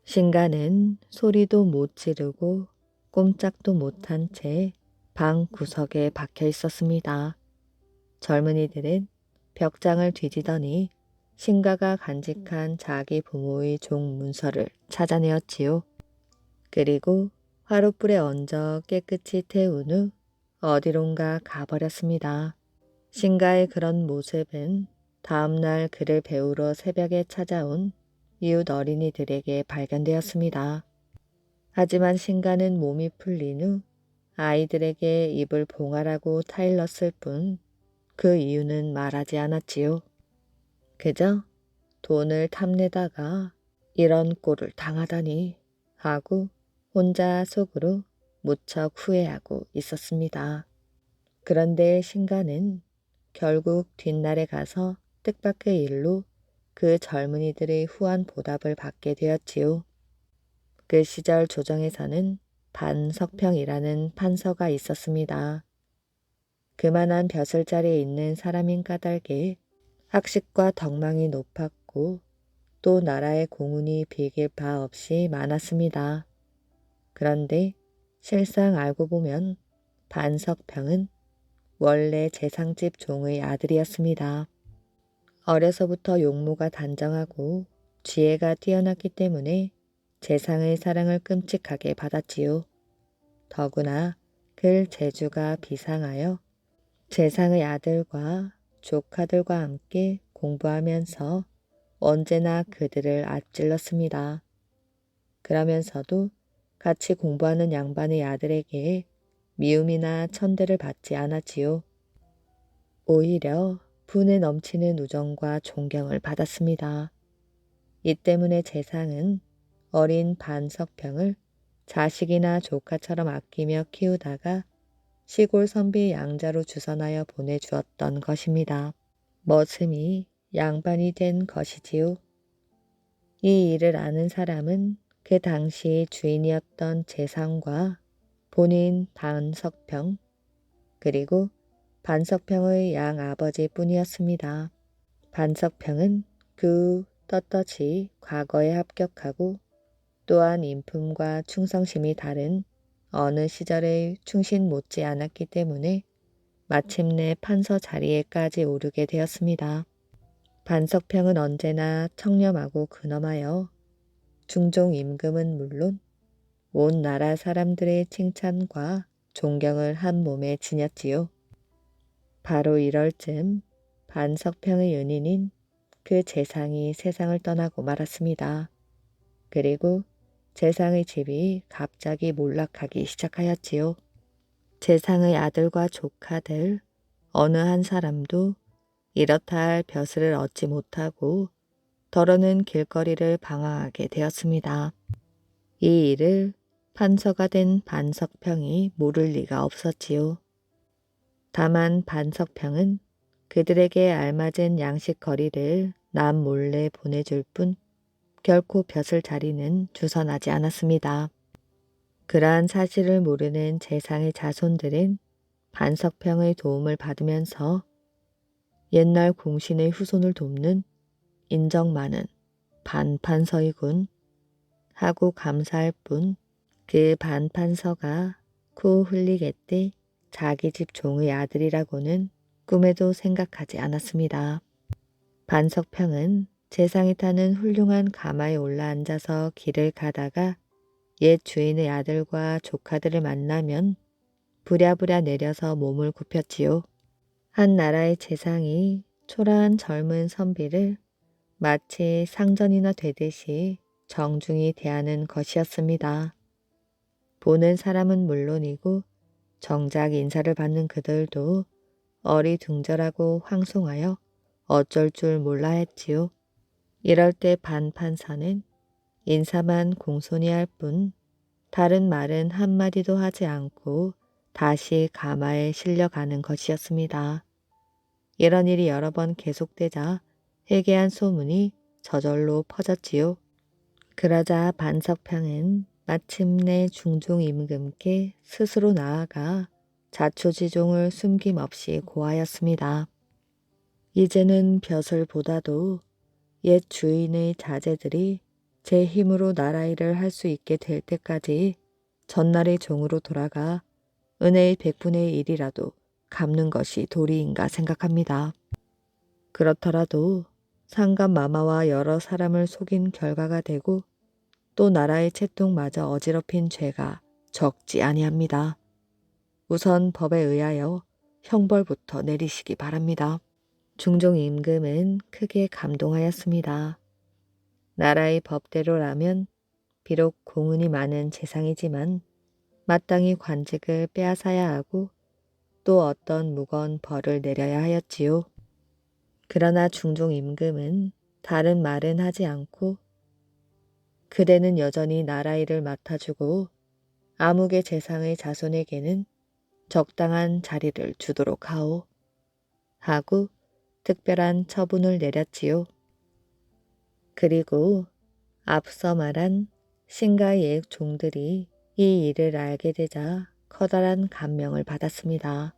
신가는 소리도 못 지르고 꼼짝도 못한 채 방 구석에 박혀 있었습니다. 젊은이들은 벽장을 뒤지더니 신가가 간직한 자기 부모의 종 문서를 찾아내었지요. 그리고 화롯불에 얹어 깨끗이 태운 후 어디론가 가버렸습니다. 신가의 그런 모습은 다음날 그를 배우러 새벽에 찾아온 이웃 어린이들에게 발견되었습니다. 하지만 신가는 몸이 풀린 후 아이들에게 입을 봉하라고 타일렀을 뿐 그 이유는 말하지 않았지요. 그저 돈을 탐내다가 이런 꼴을 당하다니 하고 혼자 속으로 무척 후회하고 있었습니다. 그런데 신가는 결국 뒷날에 가서 뜻밖의 일로 그 젊은이들의 후한 보답을 받게 되었지요. 그 시절 조정에서는 반석평이라는 판서가 있었습니다. 그만한 벼슬자리에 있는 사람인 까닭에 학식과 덕망이 높았고 또 나라의 공운이 비길 바 없이 많았습니다. 그런데 실상 알고 보면 반석평은 원래 재상집 종의 아들이었습니다. 어려서부터 용모가 단정하고 지혜가 뛰어났기 때문에 재상의 사랑을 끔찍하게 받았지요. 더구나 그 재주가 비상하여 재상의 아들과 조카들과 함께 공부하면서 언제나 그들을 앞질렀습니다. 그러면서도 같이 공부하는 양반의 아들에게 미움이나 천대를 받지 않았지요. 오히려 분에 넘치는 우정과 존경을 받았습니다. 이 때문에 재상은 어린 반석평을 자식이나 조카처럼 아끼며 키우다가 시골 선비 양자로 주선하여 보내주었던 것입니다. 머슴이 양반이 된 것이지요. 이 일을 아는 사람은 그 당시 주인이었던 재상과 본인 반석평 그리고 반석평의 양 아버지 뿐이었습니다. 반석평은 그 떳떳이 과거에 합격하고 또한 인품과 충성심이 다른 어느 시절의 충신 못지 않았기 때문에 마침내 판서 자리에까지 오르게 되었습니다. 반석평은 언제나 청렴하고 근엄하여 중종 임금은 물론 온 나라 사람들의 칭찬과 존경을 한 몸에 지녔지요. 바로 이럴 즈음 반석평의 은인인 그 재상이 세상을 떠나고 말았습니다. 그리고 재상의 집이 갑자기 몰락하기 시작하였지요. 재상의 아들과 조카들 어느 한 사람도 이렇다 할 벼슬을 얻지 못하고 더러는 길거리를 방황하게 되었습니다. 이 일을 판서가 된 반석평이 모를 리가 없었지요. 다만 반석평은 그들에게 알맞은 양식거리를 남 몰래 보내줄 뿐 결코 벼슬 자리는 주선하지 않았습니다. 그러한 사실을 모르는 재상의 자손들은 반석평의 도움을 받으면서 옛날 공신의 후손을 돕는 인정 많은 반판서이군 하고 감사할 뿐 그 반판서가 코 흘리겠대 자기 집 종의 아들이라고는 꿈에도 생각하지 않았습니다. 반석평은 재상이 타는 훌륭한 가마에 올라앉아서 길을 가다가 옛 주인의 아들과 조카들을 만나면 부랴부랴 내려서 몸을 굽혔지요. 한 나라의 재상이 초라한 젊은 선비를 마치 상전이나 되듯이 정중히 대하는 것이었습니다. 보는 사람은 물론이고 정작 인사를 받는 그들도 어리둥절하고 황송하여 어쩔 줄 몰라 했지요. 이럴 때 반판사는 인사만 공손히 할 뿐 다른 말은 한마디도 하지 않고 다시 가마에 실려가는 것이었습니다. 이런 일이 여러 번 계속되자 회개한 소문이 저절로 퍼졌지요. 그러자 반석평은 마침내 중종 임금께 스스로 나아가 자초지종을 숨김없이 고하였습니다. 이제는 벼슬보다도 옛 주인의 자제들이 제 힘으로 나라 일을 할 수 있게 될 때까지 전날의 종으로 돌아가 은혜의 100분의 1이라도 갚는 것이 도리인가 생각합니다. 그렇더라도 상감마마와 여러 사람을 속인 결과가 되고 또 나라의 채통마저 어지럽힌 죄가 적지 아니합니다. 우선 법에 의하여 형벌부터 내리시기 바랍니다. 중종 임금은 크게 감동하였습니다. 나라의 법대로라면 비록 공운이 많은 재상이지만 마땅히 관직을 빼앗아야 하고 또 어떤 무거운 벌을 내려야 하였지요. 그러나 중종 임금은 다른 말은 하지 않고 그대는 여전히 나라 일을 맡아주고 암흑의 재상의 자손에게는 적당한 자리를 주도록 하오. 하고 특별한 처분을 내렸지요. 그리고 앞서 말한 신가의 종들이 이 일을 알게 되자 커다란 감명을 받았습니다.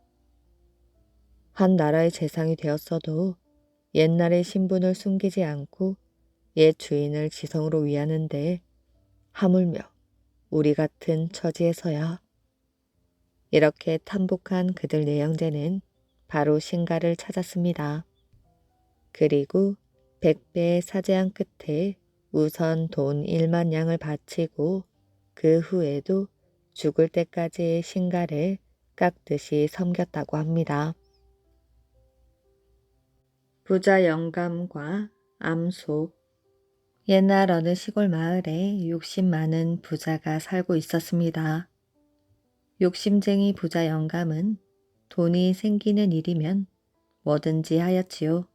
한 나라의 재상이 되었어도 옛날의 신분을 숨기지 않고 옛 주인을 지성으로 위하는데 하물며 우리 같은 처지에서야. 이렇게 탐복한 그들 내형제는 바로 신가를 찾았습니다. 그리고 100배의 사제한 끝에 우선 돈 1만 양을 바치고 그 후에도 죽을 때까지의 신가를 깍듯이 섬겼다고 합니다. 부자 영감과 암소. 옛날 어느 시골 마을에 욕심 많은 부자가 살고 있었습니다. 욕심쟁이 부자 영감은 돈이 생기는 일이면 뭐든지 하였지요.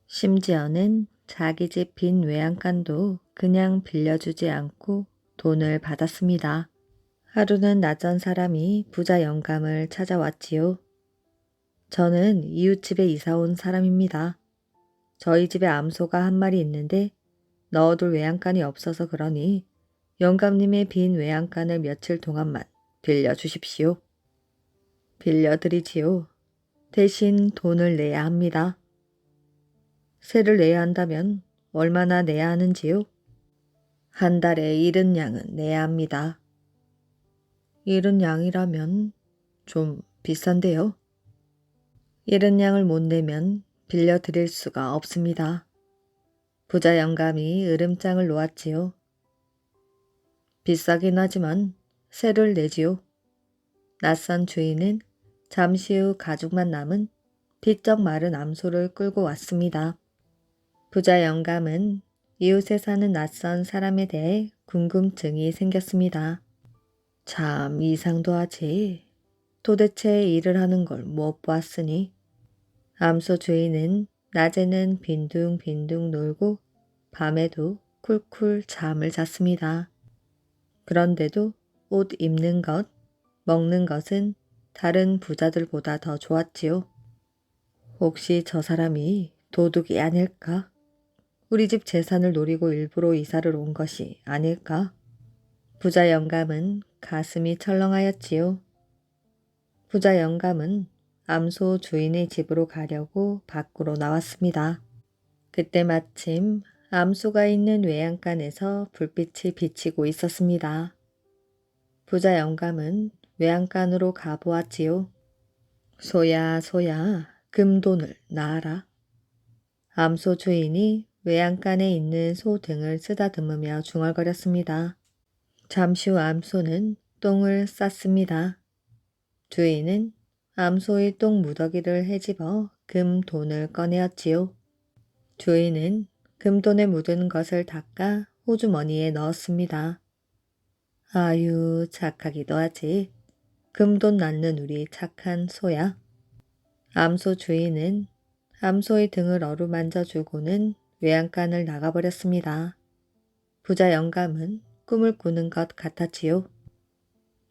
심지어는 자기 집 빈 외양간도 그냥 빌려주지 않고 돈을 받았습니다. 하루는 낯선 사람이 부자 영감을 찾아왔지요. 저는 이웃집에 이사 온 사람입니다. 저희 집에 암소가 한 마리 있는데 넣어둘 외양간이 없어서 그러니 영감님의 빈 외양간을 며칠 동안만 빌려주십시오. 빌려드리지요. 대신 돈을 내야 합니다. 세를 내야 한다면 얼마나 내야 하는지요? 한 달에 70냥은 내야 합니다. 70냥이라면 좀 비싼데요. 70냥을 못 내면 빌려드릴 수가 없습니다. 부자 영감이 으름장을 놓았지요. 비싸긴 하지만 세를 내지요. 낯선 주인은 잠시 후 가죽만 남은 비쩍 마른 암소를 끌고 왔습니다. 부자 영감은 이웃에 사는 낯선 사람에 대해 궁금증이 생겼습니다. 참 이상도 하지. 도대체 일을 하는 걸 못 보았으니. 암소 주인은 낮에는 빈둥빈둥 놀고 밤에도 쿨쿨 잠을 잤습니다. 그런데도 옷 입는 것, 먹는 것은 다른 부자들보다 더 좋았지요. 혹시 저 사람이 도둑이 아닐까? 우리 집 재산을 노리고 일부러 이사를 온 것이 아닐까? 부자 영감은 가슴이 철렁하였지요. 부자 영감은 암소 주인의 집으로 가려고 밖으로 나왔습니다. 그때 마침 암소가 있는 외양간에서 불빛이 비치고 있었습니다. 부자 영감은 외양간으로 가보았지요. 소야 소야 금돈을 놔라. 암소 주인이 외양간에 있는 소 등을 쓰다듬으며 중얼거렸습니다. 잠시 후 암소는 똥을 쌌습니다. 주인은 암소의 똥 무더기를 헤집어 금돈을 꺼내었지요. 주인은 금돈에 묻은 것을 닦아 호주머니에 넣었습니다. 아유 착하기도 하지. 금돈 낳는 우리 착한 소야. 암소 주인은 암소의 등을 어루만져 주고는 외양간을 나가버렸습니다. 부자 영감은 꿈을 꾸는 것 같았지요.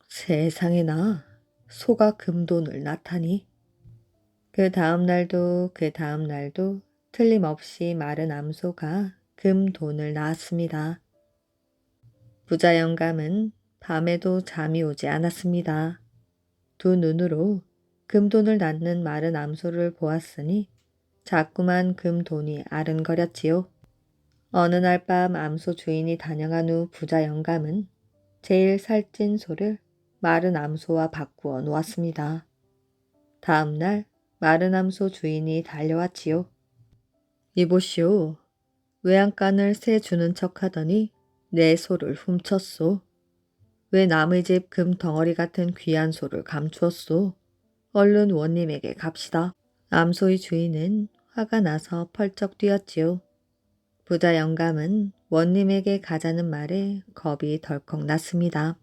세상에나 소가 금돈을 낳다니. 그 다음 날도 틀림없이 마른 암소가 금돈을 낳았습니다. 부자 영감은 밤에도 잠이 오지 않았습니다. 두 눈으로 금돈을 낳는 마른 암소를 보았으니 자꾸만 금돈이 아른거렸지요. 어느 날 밤 암소 주인이 다녀간 후 부자 영감은 제일 살찐 소를 마른 암소와 바꾸어 놓았습니다. 다음 날 마른 암소 주인이 달려왔지요. 이보시오. 외양간을 새 주는 척하더니 내 소를 훔쳤소. 왜 남의 집 금 덩어리 같은 귀한 소를 감추었소? 얼른 원님에게 갑시다. 암소의 주인은 화가 나서 펄쩍 뛰었지요. 부자 영감은 원님에게 가자는 말에 겁이 덜컥 났습니다.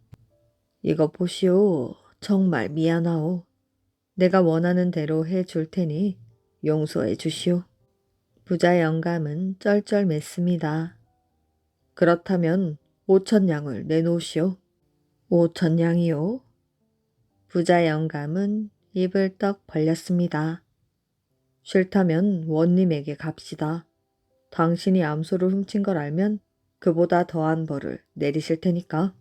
이거 보시오. 정말 미안하오. 내가 원하는 대로 해줄 테니 용서해 주시오. 부자 영감은 쩔쩔맸습니다. 그렇다면 5,000냥을 내놓으시오. 5천냥이요? 부자 영감은 입을 떡 벌렸습니다. 싫다면 원님에게 갑시다. 당신이 암소를 훔친 걸 알면 그보다 더한 벌을 내리실 테니까.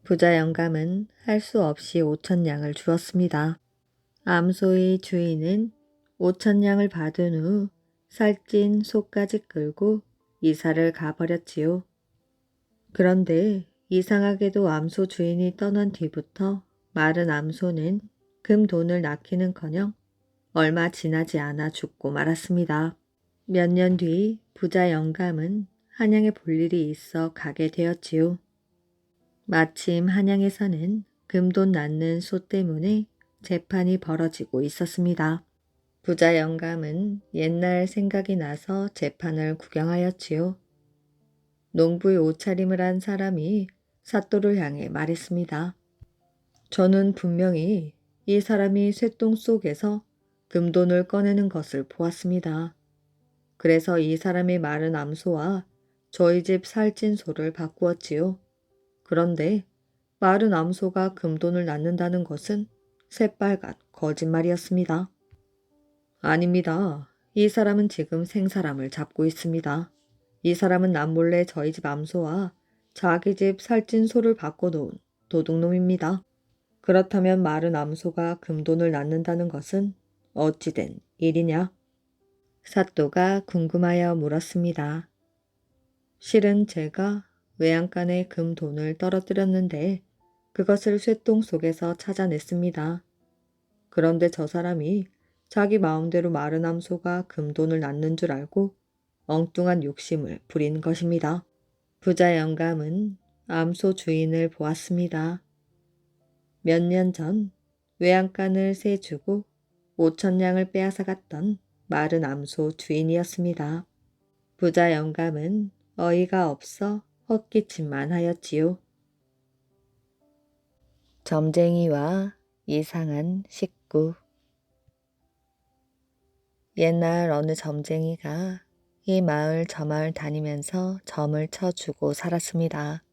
부자 영감은 할 수 없이 5천냥을 주었습니다. 암소의 주인은 5천냥을 받은 후 살찐 소까지 끌고 이사를 가버렸지요. 그런데 이상하게도 암소 주인이 떠난 뒤부터 마른 암소는 금 돈을 낳기는커녕 얼마 지나지 않아 죽고 말았습니다. 몇 년 뒤 부자 영감은 한양에 볼 일이 있어 가게 되었지요. 마침 한양에서는 금돈 낳는 소 때문에 재판이 벌어지고 있었습니다. 부자 영감은 옛날 생각이 나서 재판을 구경하였지요. 농부의 옷차림을 한 사람이 사또를 향해 말했습니다. 저는 분명히 이 사람이 쇠똥 속에서 금돈을 꺼내는 것을 보았습니다. 그래서 이 사람의 마른 암소와 저희 집 살찐 소를 바꾸었지요. 그런데 마른 암소가 금돈을 낳는다는 것은 새빨간 거짓말이었습니다. 아닙니다. 이 사람은 지금 생사람을 잡고 있습니다. 이 사람은 남몰래 저희 집 암소와 자기 집 살찐 소를 바꿔놓은 도둑놈입니다. 그렇다면 마른 암소가 금돈을 낳는다는 것은 어찌된 일이냐? 사또가 궁금하여 물었습니다. 실은 제가 외양간에 금돈을 떨어뜨렸는데 그것을 쇠똥 속에서 찾아냈습니다. 그런데 저 사람이 자기 마음대로 마른 암소가 금돈을 낳는 줄 알고 엉뚱한 욕심을 부린 것입니다. 부자 영감은 암소 주인을 보았습니다. 몇 년 전 외양간을 세 주고 5천냥을 빼앗아 갔던 마른 암소 주인이었습니다. 부자 영감은 어이가 없어 헛기침만 하였지요. 점쟁이와 이상한 식구. 옛날 어느 점쟁이가 이 마을 저 마을 다니면서 점을 쳐주고 살았습니다.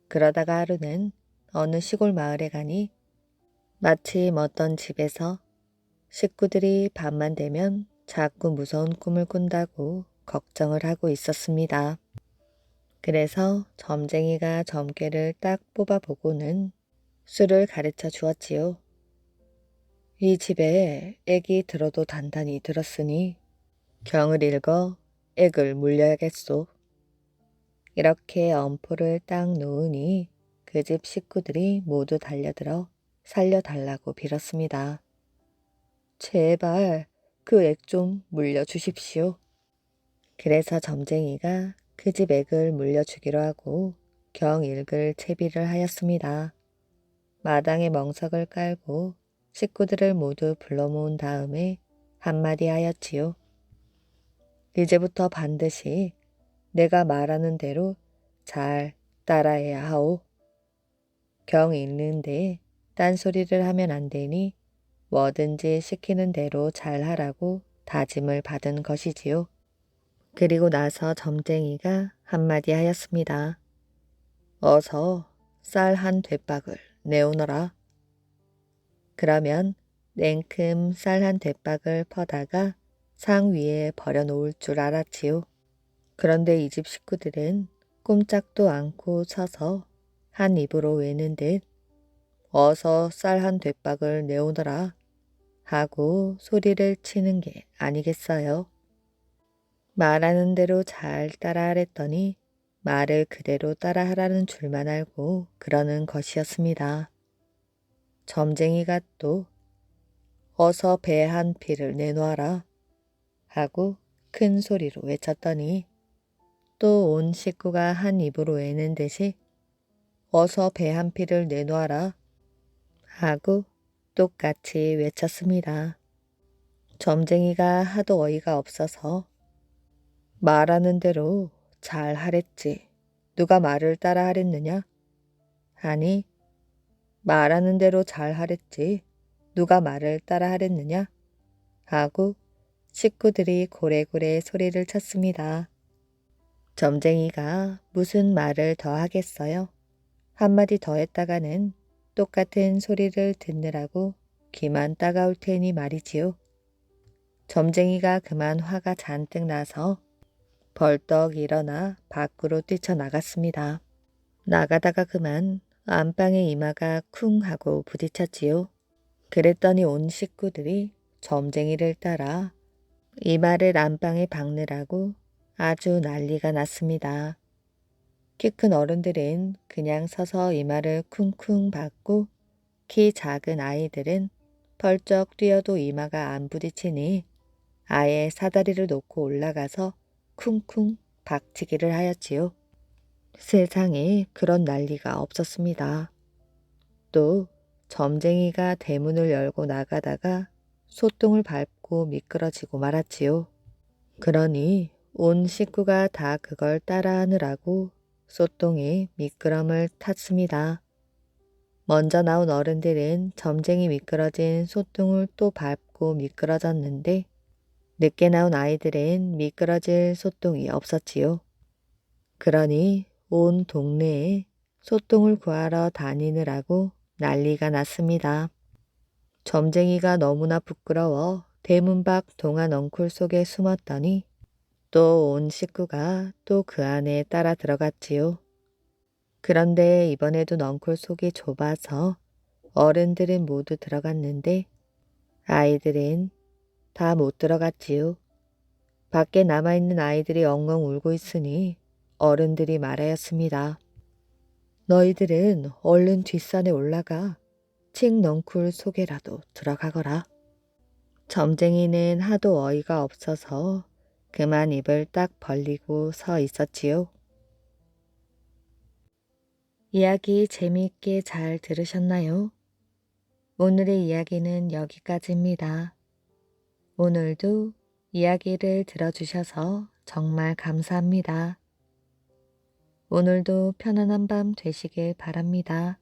그러다가 하루는 어느 시골 마을에 가니 마침 어떤 집에서 식구들이 밤만 되면 자꾸 무서운 꿈을 꾼다고 걱정을 하고 있었습니다. 그래서 점쟁이가 점괘를 딱 뽑아보고는 수를 가르쳐 주었지요. 이 집에 액이 들어도 단단히 들었으니 경을 읽어 액을 물려야겠소. 이렇게 엄포를 딱 놓으니 그 집 식구들이 모두 달려들어 살려달라고 빌었습니다. 제발 그 액 좀 물려주십시오. 그래서 점쟁이가 그 집 액을 물려주기로 하고 경 읽을 채비를 하였습니다. 마당에 멍석을 깔고 식구들을 모두 불러 모은 다음에 한마디 하였지요. 이제부터 반드시 내가 말하는 대로 잘 따라해야 하오. 경 읽는데 딴소리를 하면 안 되니 뭐든지 시키는 대로 잘 하라고 다짐을 받은 것이지요. 그리고 나서 점쟁이가 한마디 하였습니다. 어서 쌀 한 되박을 내오너라. 그러면 냉큼 쌀 한 되박을 퍼다가 상 위에 버려놓을 줄 알았지요. 그런데 이 집 식구들은 꼼짝도 않고 서서 한 입으로 외는 듯 어서 쌀 한 되박을 내오너라 하고 소리를 치는 게 아니겠어요. 말하는 대로 잘 따라하랬더니 말을 그대로 따라하라는 줄만 알고 그러는 것이었습니다. 점쟁이가 또 어서 배 한 피를 내놓아라 하고 큰 소리로 외쳤더니 또 온 식구가 한 입으로 외는 듯이 어서 배 한 피를 내놓아라 하고 똑같이 외쳤습니다. 점쟁이가 하도 어이가 없어서 말하는 대로 잘 하랬지. 누가 말을 따라 하랬느냐? 아니, 말하는 대로 잘 하랬지. 누가 말을 따라 하랬느냐? 하고 식구들이 고래고래 소리를 쳤습니다. 점쟁이가 무슨 말을 더 하겠어요? 한마디 더 했다가는 똑같은 소리를 듣느라고 귀만 따가울 테니 말이지요. 점쟁이가 그만 화가 잔뜩 나서 벌떡 일어나 밖으로 뛰쳐나갔습니다. 나가다가 그만 안방에 이마가 쿵 하고 부딪혔지요. 그랬더니 온 식구들이 점쟁이를 따라 이마를 안방에 박느라고 아주 난리가 났습니다. 키 큰 어른들은 그냥 서서 이마를 쿵쿵 박고 키 작은 아이들은 펄쩍 뛰어도 이마가 안 부딪히니 아예 사다리를 놓고 올라가서 쿵쿵 박치기를 하였지요. 세상에 그런 난리가 없었습니다. 또 점쟁이가 대문을 열고 나가다가 소똥을 밟고 미끄러지고 말았지요. 그러니 온 식구가 다 그걸 따라하느라고 소똥에 미끄럼을 탔습니다. 먼저 나온 어른들은 점쟁이 미끄러진 소똥을 또 밟고 미끄러졌는데 늦게 나온 아이들은 미끄러질 소똥이 없었지요. 그러니 온 동네에 소똥을 구하러 다니느라고 난리가 났습니다. 점쟁이가 너무나 부끄러워 대문 밖 동안 넝쿨 속에 숨었더니 또 온 식구가 또 그 안에 따라 들어갔지요. 그런데 이번에도 넝쿨 속이 좁아서 어른들은 모두 들어갔는데 아이들은 다 못 들어갔지요. 밖에 남아있는 아이들이 엉엉 울고 있으니 어른들이 말하였습니다. 너희들은 얼른 뒷산에 올라가 칡넝쿨 속에라도 들어가거라. 점쟁이는 하도 어이가 없어서 그만 입을 딱 벌리고 서 있었지요. 이야기 재미있게 잘 들으셨나요? 오늘의 이야기는 여기까지입니다. 오늘도 이야기를 들어주셔서 정말 감사합니다. 오늘도 편안한 밤 되시길 바랍니다.